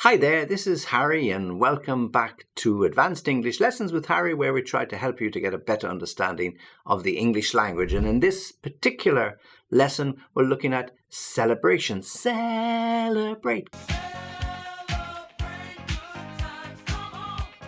Hi there, this is Harry and welcome back to Advanced English Lessons with Harry, where we try to help you to get a better understanding of the English language. And in this particular lesson, we're looking at celebration. Celebrate.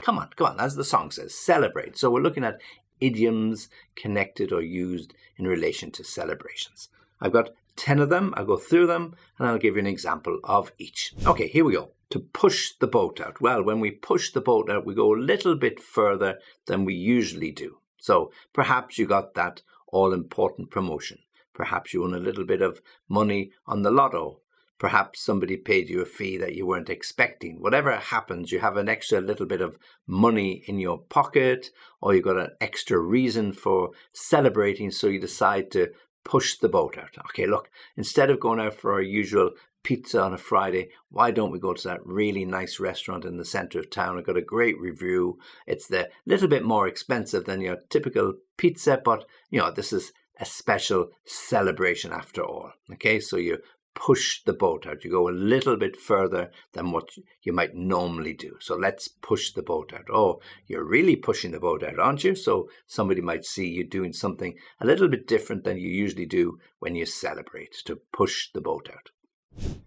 Come on, as the song says, celebrate. So we're looking at idioms connected or used in relation to celebrations. I've got 10 of them. I'll go through them and I'll give you an example of each. Okay, here we go. To push the boat out. Well, when we push the boat out, we go a little bit further than we usually do. So perhaps you got that all-important promotion. Perhaps you won a little bit of money on the lotto. Perhaps somebody paid you a fee that you weren't expecting. Whatever happens, you have an extra little bit of money in your pocket, or you've got an extra reason for celebrating, so you decide to push the boat out. Okay, look, instead of going out for our usual pizza on a Friday, why don't we go to that really nice restaurant in the center of town? I've got a great review. It's a little bit more expensive than your typical pizza, but this is a special celebration after all. Okay, so you push the boat out. You go a little bit further than what you might normally do. So let's push the boat out. Oh, you're really pushing the boat out, aren't you? So somebody might see you doing something a little bit different than you usually do when you celebrate, to push the boat out.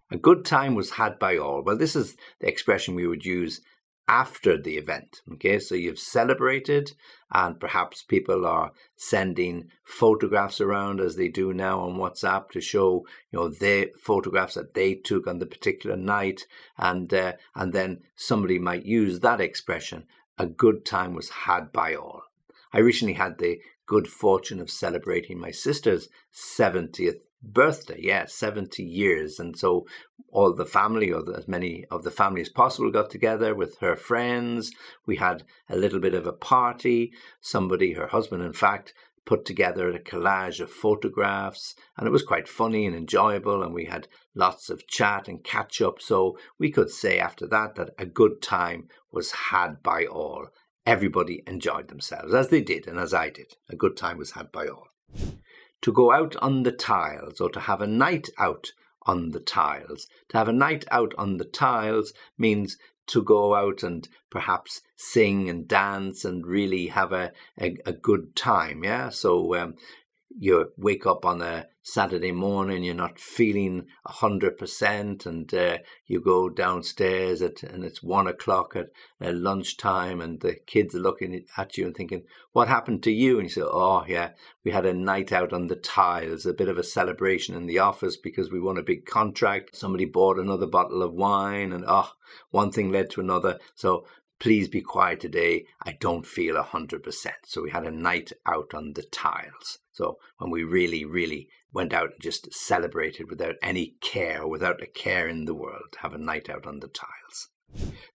A good time was had by all. Well, this is the expression we would use after the event. Okay, so you've celebrated and perhaps people are sending photographs around, as they do now on WhatsApp, to show their photographs that they took on the particular night, and then somebody might use that expression, a good time was had by all. I recently had the good fortune of celebrating my sister's 70th birthday. 70 years. And so all the family, or as many of the family as possible, got together with her friends. We had a little bit of a party. Somebody, her husband in fact, put together a collage of photographs, and it was quite funny and enjoyable, and we had lots of chat and catch up. So we could say after that a good time was had by all. Everybody enjoyed themselves, as they did and as I did. A good time was had by all. To go out on the tiles, or to have a night out on the tiles. To have a night out on the tiles means to go out and perhaps sing and dance and really have a good time, yeah? So you wake up on a Saturday morning, you're not feeling 100%, and you go downstairs and it's 1 o'clock at lunchtime, and the kids are looking at you and thinking, what happened to you? And you say, oh yeah, we had a night out on the tiles, a bit of a celebration in the office because we won a big contract. Somebody bought another bottle of wine, and one thing led to another. So please be quiet today. I don't feel 100%. So we had a night out on the tiles. So when we really, really went out and just celebrated without any care, without a care in the world, have a night out on the tiles.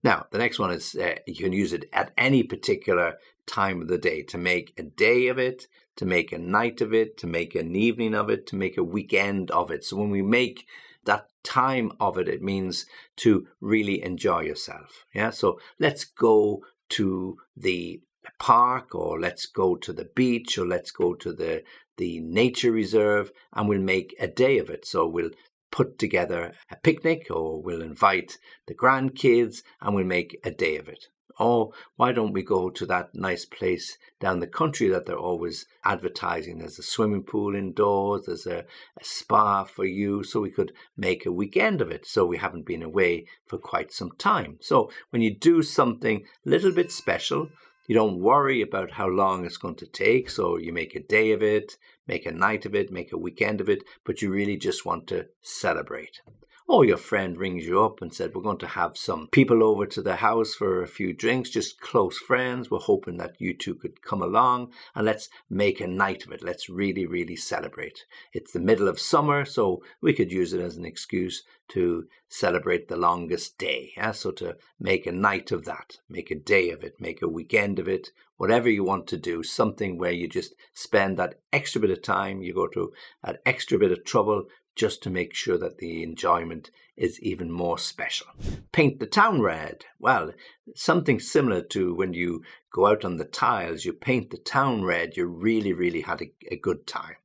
Now, the next one is you can use it at any particular time of the day, to make a day of it, to make a night of it, to make an evening of it, to make a weekend of it. So when we make that time of it, it means to really enjoy yourself. Yeah, so let's go to the park, or let's go to the beach, or let's go to the nature reserve, and we'll make a day of it. So we'll put together a picnic, or we'll invite the grandkids and we'll make a day of it. Oh, why don't we go to that nice place down the country that they're always advertising? There's a swimming pool indoors, there's a spa for you, so we could make a weekend of it. So we haven't been away for quite some time. So when you do something a little bit special, you don't worry about how long it's going to take. So you make a day of it, make a night of it, make a weekend of it, but you really just want to celebrate. Or your friend rings you up and said, we're going to have some people over to the house for a few drinks, just close friends. We're hoping that you two could come along and let's make a night of it. Let's really, really celebrate. It's the middle of summer, so we could use it as an excuse to celebrate the longest day. Yeah? So to make a night of that, make a day of it, make a weekend of it, whatever you want to do, something where you just spend that extra bit of time, you go to an extra bit of trouble just to make sure that the enjoyment is even more special. Paint the town red. Well, something similar to when you go out on the tiles, you paint the town red, you really, really had a good time.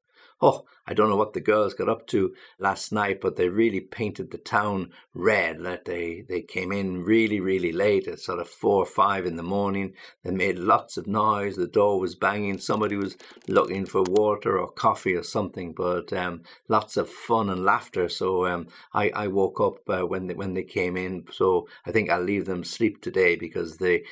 Oh, I don't know what the girls got up to last night, but they really painted the town red. That they came in really, really late at sort of 4 or 5 in the morning. They made lots of noise. The door was banging. Somebody was looking for water or coffee or something, but lots of fun and laughter. So I woke up when they came in. So I think I'll leave them sleep today because they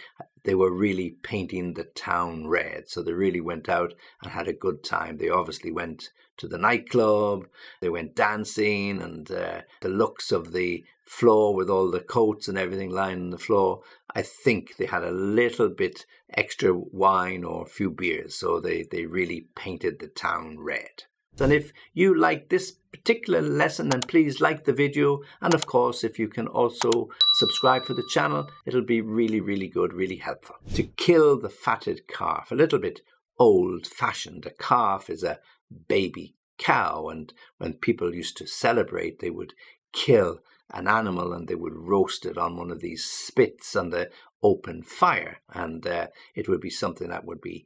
were really painting the town red. So they really went out and had a good time. They obviously went to the nightclub, they went dancing, and the looks of the floor with all the coats and everything lying on the floor, I think they had a little bit extra wine or a few beers. So they really painted the town red. And if you like this particular lesson, then please like the video. And of course, if you can also subscribe for the channel, it'll be really, really good, really helpful. To kill the fatted calf, a little bit old-fashioned. A calf is a baby cow. And when people used to celebrate, they would kill an animal and they would roast it on one of these spits on the open fire. And it would be something that would be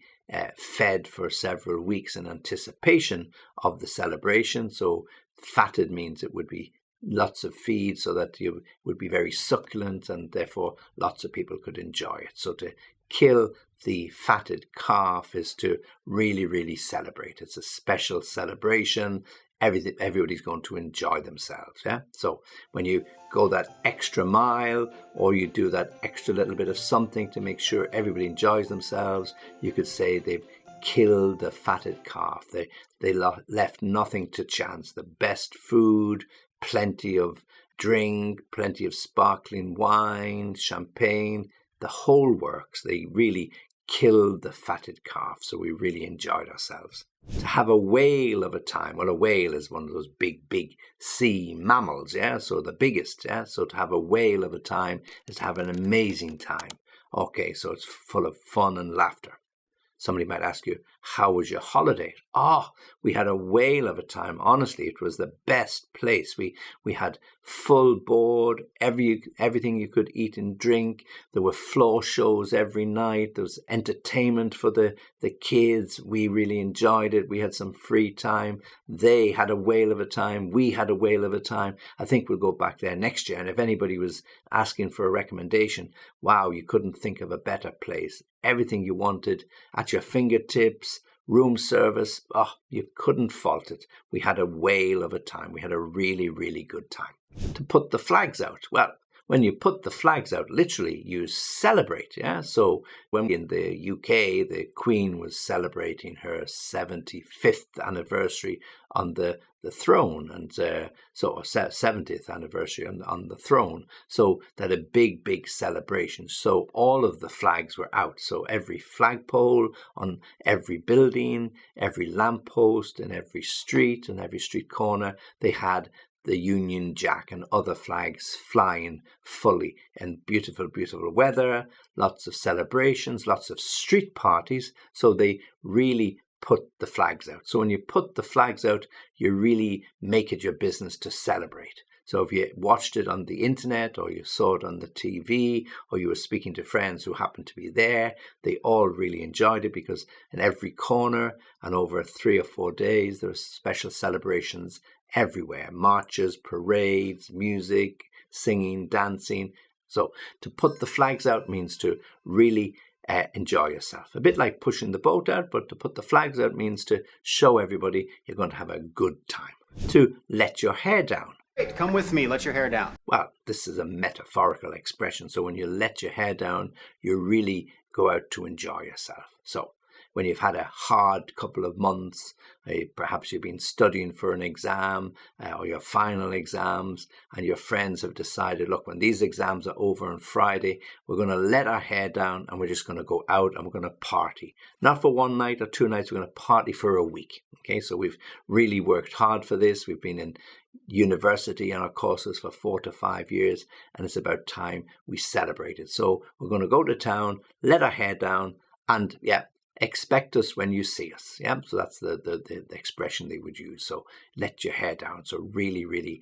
fed for several weeks in anticipation of the celebration. So fatted means it would be lots of feed so that you would be very succulent and therefore lots of people could enjoy it. So to kill the fatted calf is to really, really celebrate. It's a special celebration. Everybody's going to enjoy themselves. Yeah. So when you go that extra mile or you do that extra little bit of something to make sure everybody enjoys themselves, you could say they've killed the fatted calf. They left nothing to chance. The best food, plenty of drink, plenty of sparkling wine, champagne, the whole works. They really killed the fatted calf. So we really enjoyed ourselves. To have a whale of a time. Well, a whale is one of those big sea mammals, yeah? So the biggest, yeah? So to have a whale of a time is to have an amazing time. Okay, so it's full of fun and laughter. Somebody might ask you, how was your holiday? We had a whale of a time. Honestly, it was the best place. We had full board, everything you could eat and drink. There were floor shows every night. There was entertainment for the kids. We really enjoyed it. We had some free time. They had a whale of a time. We had a whale of a time. I think we'll go back there next year. And if anybody was asking for a recommendation, wow, you couldn't think of a better place. Everything you wanted at your fingertips, room service, you couldn't fault it. We had a whale of a time. We had a really, really good time. To put the flags out. Well, when you put the flags out, literally, you celebrate, yeah? So when in the UK, the Queen was celebrating her 75th anniversary on the throne, and so 70th anniversary on the throne. So that a big celebration. So all of the flags were out. So every flagpole on every building, every lamppost in every street and every street corner, they had the Union Jack and other flags flying fully in beautiful weather, lots of celebrations, lots of street parties. So they really put the flags out. So when you put the flags out, you really make it your business to celebrate. So if you watched it on the internet or you saw it on the TV or you were speaking to friends who happened to be there, they all really enjoyed it because in every corner and over 3 or 4 days, there were special celebrations everywhere. Marches, parades, music, singing, dancing. So to put the flags out means to really enjoy yourself. A bit like pushing the boat out, but to put the flags out means to show everybody you're going to have a good time. To let your hair down. Come with me, let your hair down. Well, this is a metaphorical expression. So when you let your hair down, you really go out to enjoy yourself. So when you've had a hard couple of months, perhaps you've been studying for an exam or your final exams, and your friends have decided, look, when these exams are over on Friday, we're going to let our hair down and we're just going to go out and we're going to party. Not for 1 night or 2 nights, we're going to party for a week. Okay, so we've really worked hard for this. We've been in university and our courses for 4 to 5 years, and it's about time we celebrate it. So we're going to go to town, let our hair down, and expect us when you see us. Yeah, so that's the expression they would use. So let your hair down. So really, really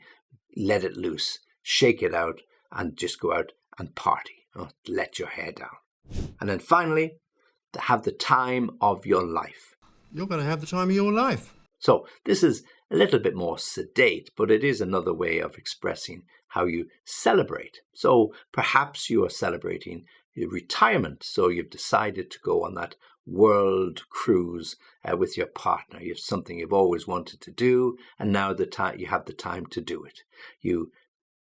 let it loose, shake it out, and just go out and party. Let your hair down. And then finally, to have the time of your life. You're going to have the time of your life. So this is a little bit more sedate, but it is another way of expressing how you celebrate. So perhaps you are celebrating your retirement. So you've decided to go on that world cruise with your partner. You have something you've always wanted to do, and now you have the time to do it. You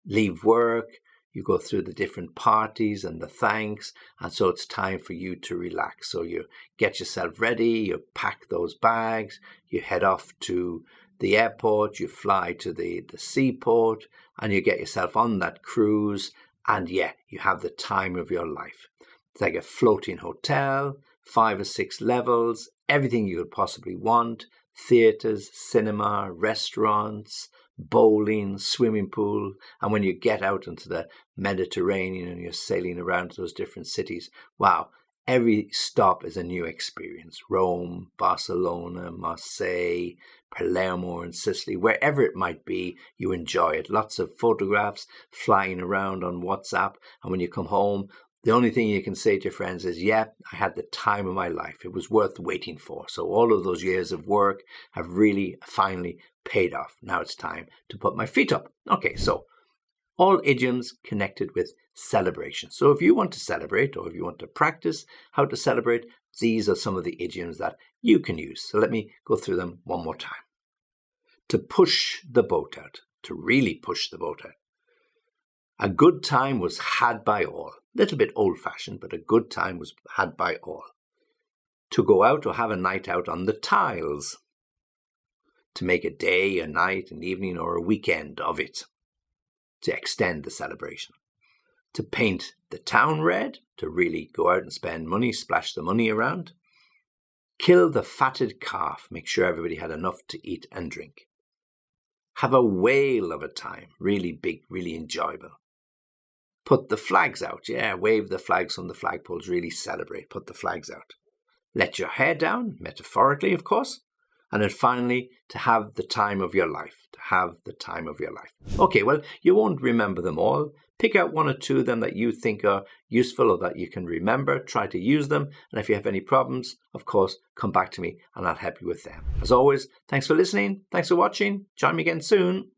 leave work, you go through the different parties and the thanks, and so it's time for you to relax. So you get yourself ready, you pack those bags, you head off to the airport, you fly to the seaport, and you get yourself on that cruise, and you have the time of your life. It's like a floating hotel, 5 or 6 levels, everything you could possibly want, theatres, cinema, restaurants, bowling, swimming pool. And when you get out into the Mediterranean and you're sailing around those different cities, wow, every stop is a new experience. Rome, Barcelona, Marseille, Palermo in Sicily, wherever it might be, you enjoy it. Lots of photographs flying around on WhatsApp. And when you come home, the only thing you can say to your friends is, I had the time of my life. It was worth waiting for. So all of those years of work have really finally paid off. Now it's time to put my feet up. Okay, so all idioms connected with celebration. So if you want to celebrate, or if you want to practice how to celebrate, these are some of the idioms that you can use. So let me go through them one more time. To push the boat out, to really push the boat out. A good time was had by all. A little bit old-fashioned, but a good time was had by all. To go out or have a night out on the tiles. To make a day, a night, an evening, or a weekend of it. To extend the celebration. To paint the town red, to really go out and spend money, splash the money around. Kill the fatted calf, make sure everybody had enough to eat and drink. Have a whale of a time, really big, really enjoyable. Put the flags out, wave the flags from the flagpoles, really celebrate, put the flags out. Let your hair down, metaphorically, of course. And then finally, to have the time of your life, Okay, well, you won't remember them all. Pick out 1 or 2 of them that you think are useful or that you can remember. Try to use them. And if you have any problems, of course, come back to me and I'll help you with them. As always, thanks for listening. Thanks for watching. Join me again soon.